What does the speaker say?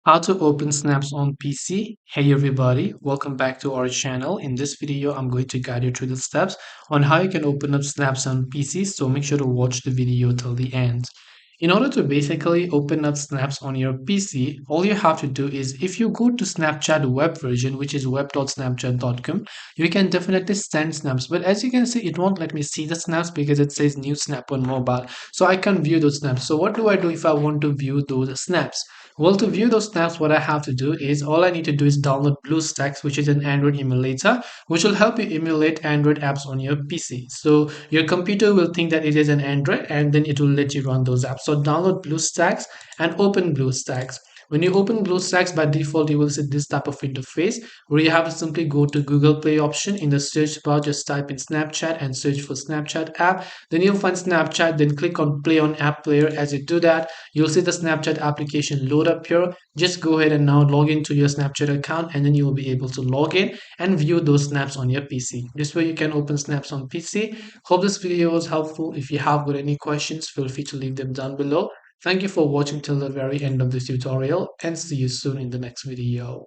How to open Snaps on PC. Hey everybody, welcome back to our channel. In this video, I'm going to guide you through the steps on how you can open up Snaps on PC, so make sure to watch the video till the end. In order to basically open up Snaps on your PC, all you have to do is if you go to Snapchat web version, which is web.snapchat.com, you can definitely send snaps. But as you can see, it won't let me see the snaps because it says new snap on mobile. So I can't view those snaps. So what do I do if I want to view those snaps? Well, to view those snaps, what I have to do is all I need to do is download BlueStacks, which is an Android emulator, which will help you emulate Android apps on your PC. So your computer will think that it is an Android and then it will let you run those apps. So download BlueStacks and open BlueStacks. When you open BlueStacks, by default, you will see this type of interface where you have to simply go to Google Play option. In the search bar, just type in Snapchat and search for Snapchat app. Then you'll find Snapchat, then click on Play on App Player. As you do that, you'll see the Snapchat application load up here. Just go ahead and now log into your Snapchat account, and then you will be able to log in and view those snaps on your PC. This way you can open snaps on PC. Hope this video was helpful. If you have got any questions, feel free to leave them down below. Thank you for watching till the very end of this tutorial, and see you soon in the next video.